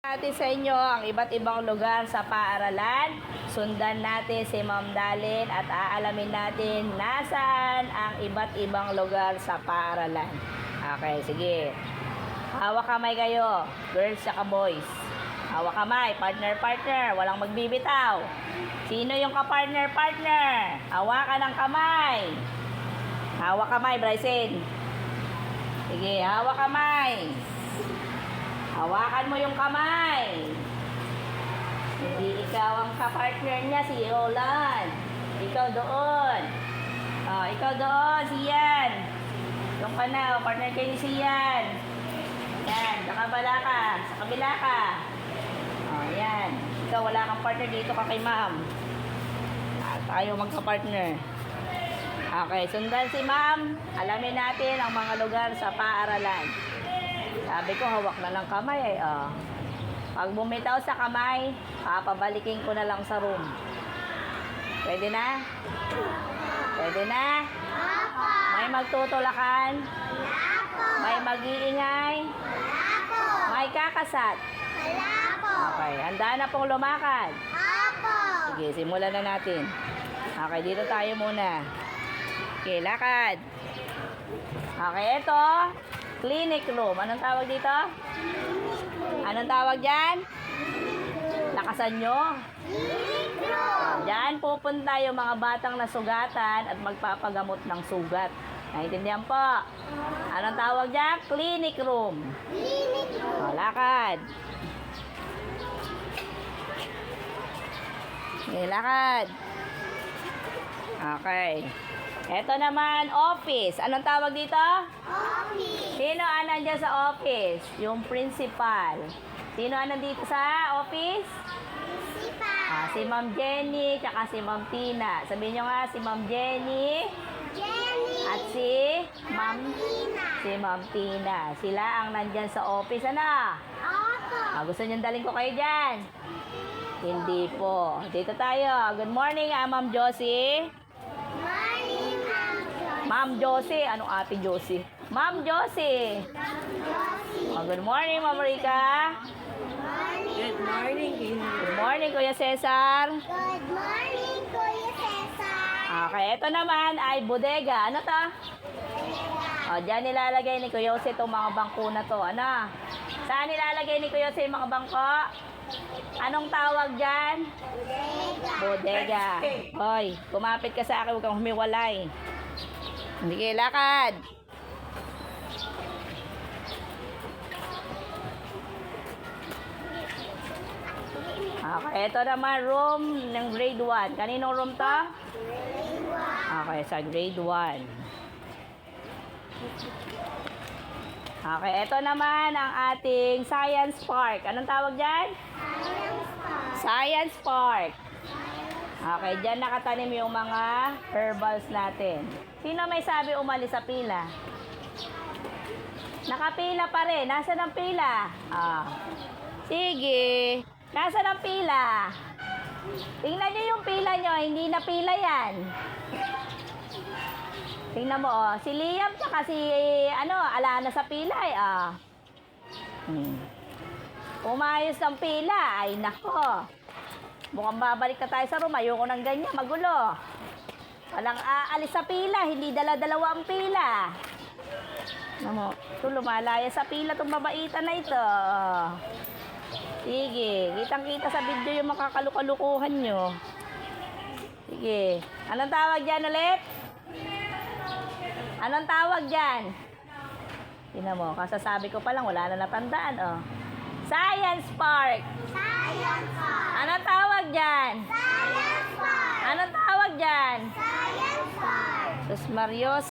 Natin sa inyo ang iba't ibang lugar sa paaralan. Sundan natin si Ma'am Dalin at aalamin natin nasaan ang iba't ibang lugar sa paaralan. Okay, sige. Hawak kamay kayo, girls at boys. Hawak kamay, partner, walang magbibitaw. Sino yung ka-partner? Hawakan ng kamay. Hawak kamay, Bryson. Sige, hawak kamay. Hawakan mo yung kamay. Hindi ikaw ang kapartner niya, si Roland. Ikaw doon. Oh, ikaw doon, si Yan. Doon ka na, partner kayo ni si Yan. Yan, nakabala ka. Sa kabila ka. Oh, yan. Ikaw, wala kang partner dito ka kay ma'am. Tayo magka-partner. Okay, sundan si ma'am. Alamin natin ang mga lugar sa paaralan. Sabi ko, hawak na ng kamay eh. Oh. Pag bumitaw sa kamay, papabalikin ko na lang sa room. Pwede na? Pwede na? May magtutulakan? May mag-iingay? May kakasat? Okay, handa na pong lumakad? Sige, simulan na natin. Okay, dito tayo muna. Okay, lakad. Okay, ito. Clinic room. Anong tawag dito? Anong tawag dyan? Lakasan nyo. Clinic room. Dyan pupunta yung mga batang nasugatan at magpapagamot ng sugat. Naintindihan po? Anong tawag dyan? Clinic room. Clinic room. O, lakad. Okay, lakad. Okay. Ito naman, office. Anong tawag dito? Office. Sino ang nandiyan sa office? Yung principal. Sino ang nandito sa office? Principal. Si Ma'am Jenny, tsaka si Ma'am Tina. Sabihin nyo nga, si Ma'am Jenny. At si Ma'am Tina. Si Ma'am Tina. Sila ang nandyan sa office. Ano? Opo. Gusto nyo dalhin ko kayo dyan? Hindi po. Dito tayo. Good morning, Ma'am Josie. Ma'am Josie. Anong ate Josie? Ma'am Josie. Good morning, Ma'am Rica. Good morning. Good morning, Kuya Cesar. Good morning, Kuya Cesar. Okay, ito naman ay bodega. Ano to? Diyan nilalagay ni Kuya Jose itong mga bangko na to. Ano? Saan nilalagay ni Kuya Jose yung mga bangko? Anong tawag dyan? Bodega. Hoy, kumapit ka sa akin, huwag kang humiwalay. Hindi kayo lakad. Okay, ito naman room ng grade 1. Kaninong room to? Okay, sa grade 1. Okay, ito naman ang ating science park. Anong tawag dyan? Science park. Okay, dyan nakatanim yung mga herbals natin. Sino may sabi umalis sa pila? Nakapila pa rin. Nasaan ang pila? Sige. Nasaan ang pila? Tingnan nyo yung pila nyo. Hindi na pila yan. Tingnan mo, oh. Si Liam tsaka si, Alana sa pila, Umayos ng pila. Ay, nako. Mukhang babalik na tayo sa room. Ayoko ng ganyan. Magulo. Walang aalis sa pila. Hindi dala-dalawa ang pila. Ito, lumalaya sa pila itong mabaitan na ito. Sige. Kitang-kita sa video yung makakalukalukuhan nyo. Sige. Anong tawag dyan ulit? Anong tawag dyan? Tingnan mo, kasasabi ko pa lang, wala na natandaan, Science Park. Science Park. Anong tawag dyan? Science Park. Anong tawag dyan? Science Park. Sus Marios.